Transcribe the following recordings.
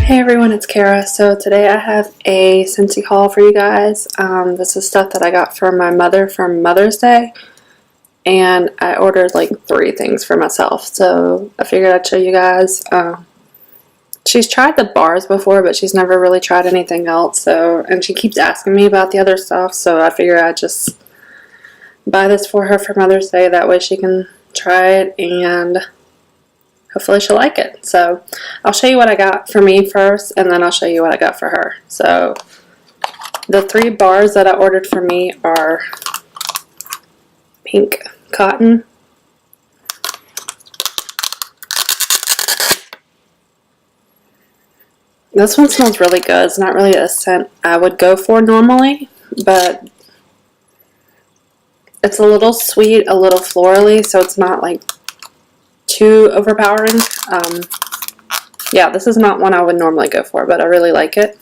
Hey everyone, it's Kara. So today I have a Scentsy haul for you guys. This is stuff that I got for my mother for Mother's Day, and I ordered like 3 things for myself. So I figured I'd show you guys. She's tried the bars before, but she's never really tried anything else. And she keeps asking me about the other stuff, so I figured I'd just buy this for her for Mother's Day. That way she can try it and hopefully she'll like it. So I'll show you what I got for me first, and then I'll show you what I got for her. So the 3 bars that I ordered for me are pink cotton, this one smells really good. It's not really a scent I would go for normally, but it's a little sweet, a little florally, so it's not like too overpowering. Yeah, this is not one I would normally go for, but I really like it.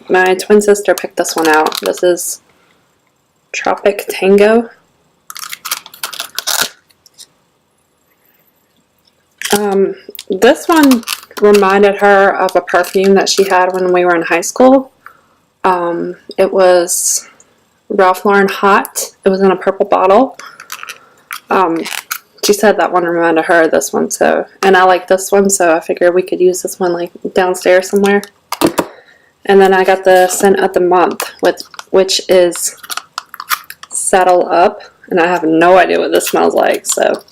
My twin sister picked this one out. This is Tropic Tango. This one reminded her of a perfume that she had when we were in high school. It was Ralph Lauren Hot. It was in a purple bottle. She said that one reminded her of this one, and I like this one, so I figured we could use this one like downstairs somewhere. And then I got the scent of the month, which is Saddle Up, and I have no idea what this smells like, so.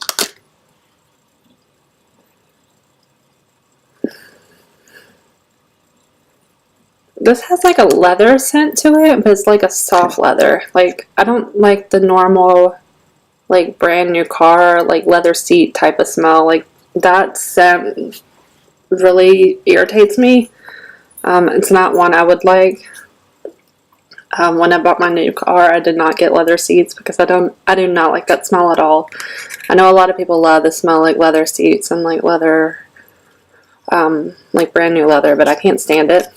This has like a leather scent to it, but it's like a soft leather. Like, I don't like the normal, like, brand new car, like, leather seat type of smell. Like, that scent really irritates me. It's not one I would like. When I bought my new car, I did not get leather seats because I do not like that smell at all. I know a lot of people love the smell like leather seats and like leather, like brand new leather, but I can't stand it.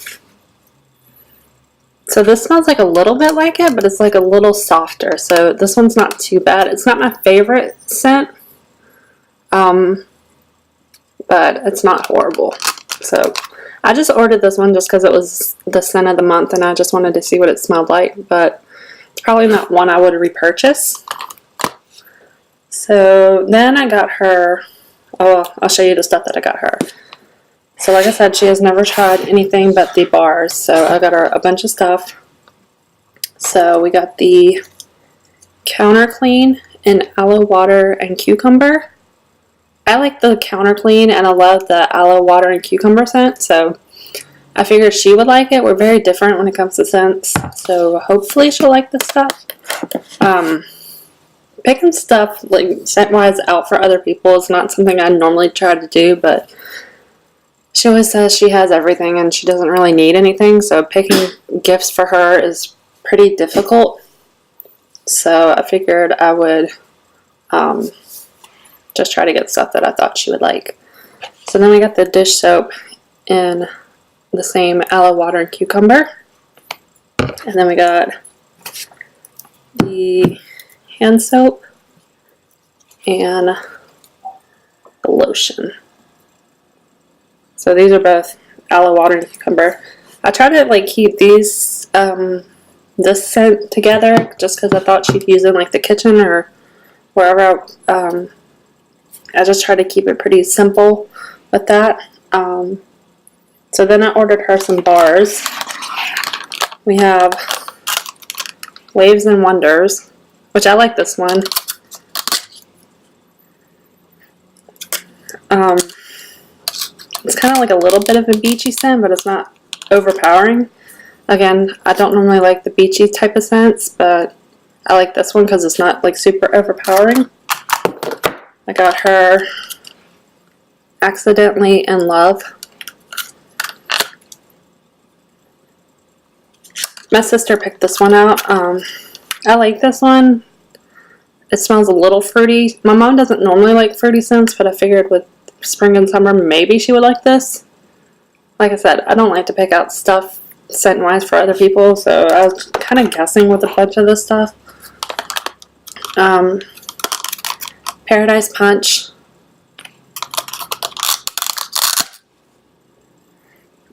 So this smells like a little bit like it, but it's like a little softer. So this one's not too bad. It's not my favorite scent, but it's not horrible. So I just ordered this one just because it was the scent of the month, and I just wanted to see what it smelled like. But it's probably not one I would repurchase. So then I got her, oh, I'll show you the stuff that I got her. So like I said, she has never tried anything but the bars, so I got her a bunch of stuff. So we got the Counter Clean in Aloe Water and Cucumber. I like the Counter Clean, and I love the Aloe Water and Cucumber scent, so I figured she would like it. We're very different when it comes to scents, so hopefully she'll like this stuff. Picking stuff like scent-wise out for other people is not something I normally try to do, but she always says she has everything and she doesn't really need anything, so picking gifts for her is pretty difficult. So I figured I would just try to get stuff that I thought she would like. So then we got the dish soap in the same Aloe Water and Cucumber. And then we got the hand soap and the lotion. So these are both Aloe Water and Cucumber. I try to like keep these this scent together just because I thought she'd use it in like the kitchen or wherever. I just try to keep it pretty simple with that. So then I ordered her some bars. We have Waves and Wonders, which I like this one. It's kind of like a little bit of a beachy scent, but it's not overpowering. Again, I don't normally like the beachy type of scents, but I like this one because it's not like super overpowering. I got her Accidentally in Love. My sister picked this one out. I like this one. It smells a little fruity. My mom doesn't normally like fruity scents, but I figured with spring and summer maybe she would like this. Like I said, I don't like to pick out stuff scent-wise for other people, so I was kind of guessing with a bunch of this stuff. Paradise Punch.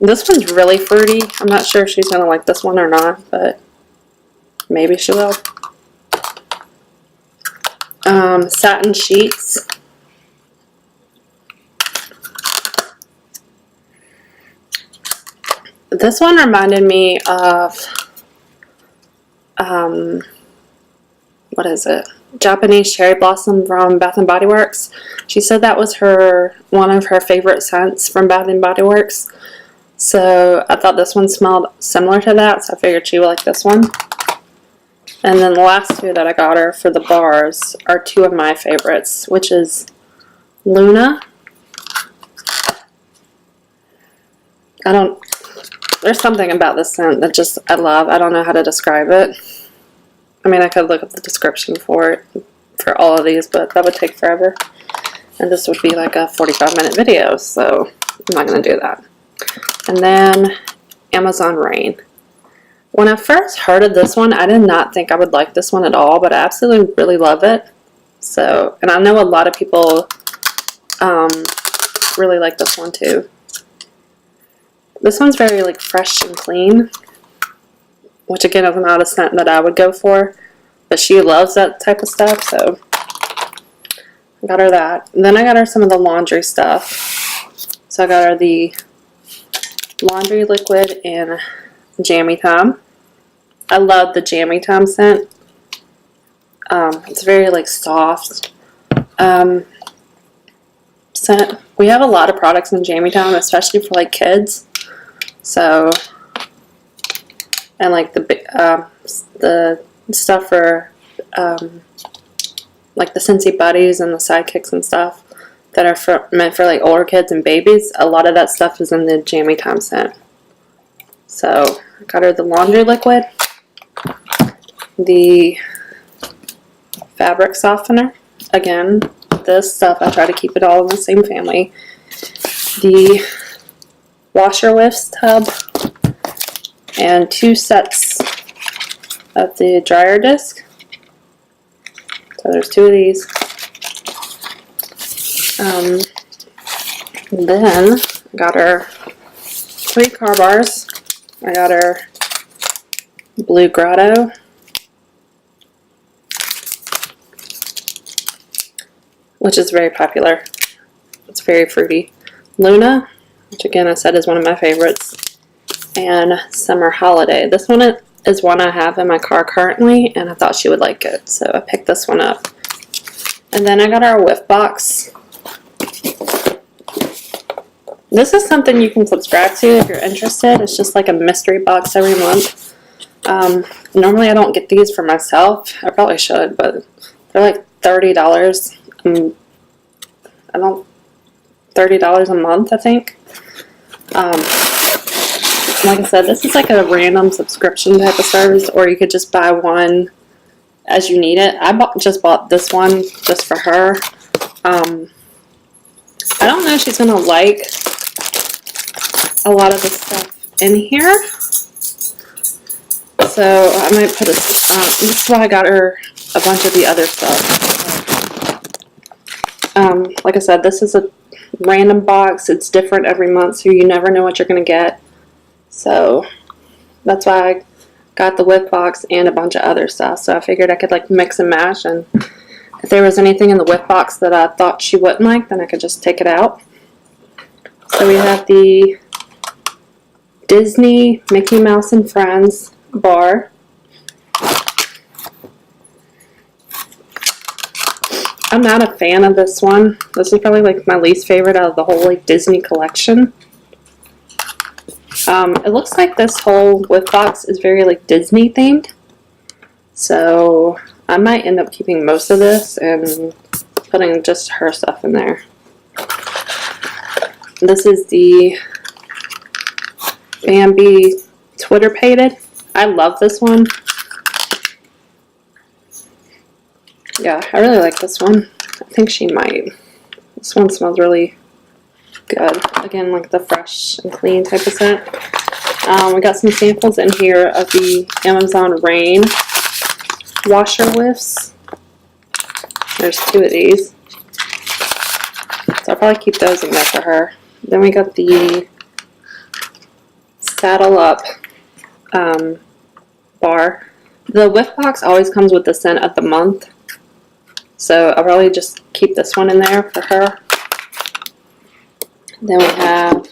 This one's really fruity. I'm not sure if she's going to like this one or not, but maybe she will. Satin Sheets. This one reminded me of, what is it? Japanese Cherry Blossom from Bath & Body Works. She said that was one of her favorite scents from Bath & Body Works. So I thought this one smelled similar to that, so I figured she would like this one. And then the last two that I got her for the bars are two of my favorites, which is Luna. There's something about this scent that just I love. I don't know how to describe it. I mean, I could look up the description for it for all of these, but that would take forever. And this would be like a 45-minute video, so I'm not going to do that. And then Amazon Rain. When I first heard of this one, I did not think I would like this one at all, but I absolutely really love it. So, and I know a lot of people really like this one too. This one's very like fresh and clean, which again is not a scent that I would go for, but she loves that type of stuff, so I got her that. And then I got her some of the laundry stuff. So I got her the laundry liquid in Jammy Time. I love the Jammy Time scent. It's very like soft scent. We have a lot of products in Jammy Time, especially for like kids. So, and like the stuff for like the Scentsy Buddies and the Sidekicks and stuff that are meant for like older kids and babies. A lot of that stuff is in the Jammy Time scent. So I got her the laundry liquid, the fabric softener. Again, this stuff I try to keep it all in the same family. The washer Whiffs tub, and 2 sets of the dryer disc. So there's 2 of these. Then I got her 3 car bars. I got her blue Grotto, which is very popular. It's very fruity. Luna, which again I said is one of my favorites, and Summer Holiday. This one is one I have in my car currently, and I thought she would like it, so I picked this one up. And then I got our Whiff box. This is something you can subscribe to if you're interested. It's just like a mystery box every month. Normally I don't get these for myself. I probably should, but they're like $30. $30 a month, I think. Like I said, this is like a random subscription type of service, or you could just buy one as you need it. I just bought this one just for her. I don't know if she's gonna like a lot of the stuff in here, so I might put this is why I got her a bunch of the other stuff. Like I said, this is a random box. It's different every month, so you never know what you're gonna get. So that's why I got the Whiff box and a bunch of other stuff. So I figured I could like mix and match, and if there was anything in the Whiff box that I thought she wouldn't like, then I could just take it out. So we have the Disney Mickey Mouse and Friends bar. I'm not a fan of this one. This is probably like my least favorite out of the whole like Disney collection. It looks like this whole Whiff box is very like Disney themed. So I might end up keeping most of this and putting just her stuff in there. This is the Bambi Twitter Pated. I love this one. Yeah, I really like this one. I think she might. This one smells really good. Again, like the fresh and clean type of scent. We got some samples in here of the Amazon Rain washer Whiffs. There's 2 of these. So I'll probably keep those in there for her. Then we got the Saddle Up bar. The Whiff box always comes with the scent of the month, so I'll probably just keep this one in there for her. Then we have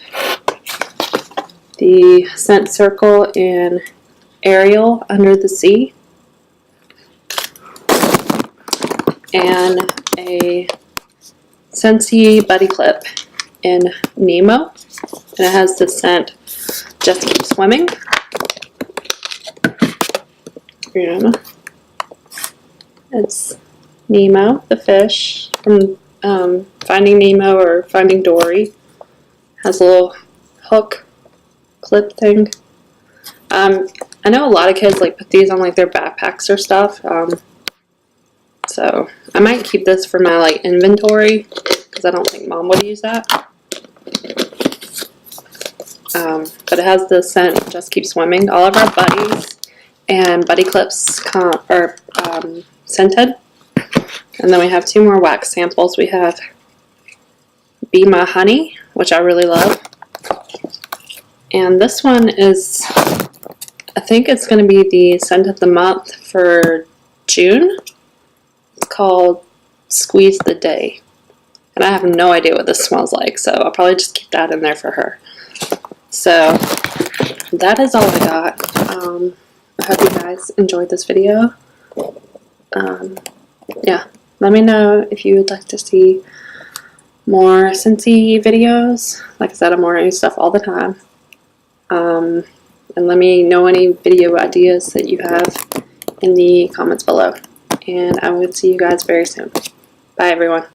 the Scent Circle in Ariel, Under the Sea, and a Scentsy Buddy Clip in Nemo, and it has the scent Just Keep Swimming. And it's Nemo, the fish from Finding Nemo or Finding Dory. Has a little hook clip thing. I know a lot of kids like put these on like their backpacks or stuff. So I might keep this for my like inventory because I don't think Mom would use that. But it has the scent Just Keep Swimming. All of our buddies and buddy clips are scented. And then we have 2 more wax samples. We have Be My Honey, which I really love. And this one is, I think it's going to be the scent of the month for June. It's called Squeeze the Day. And I have no idea what this smells like, so I'll probably just keep that in there for her. So that is all I got. I hope you guys enjoyed this video. Yeah, let me know if you would like to see more Scentsy videos. Like I said, I'm ordering stuff all the time. And let me know any video ideas that you have in the comments below. And I will see you guys very soon. Bye, everyone.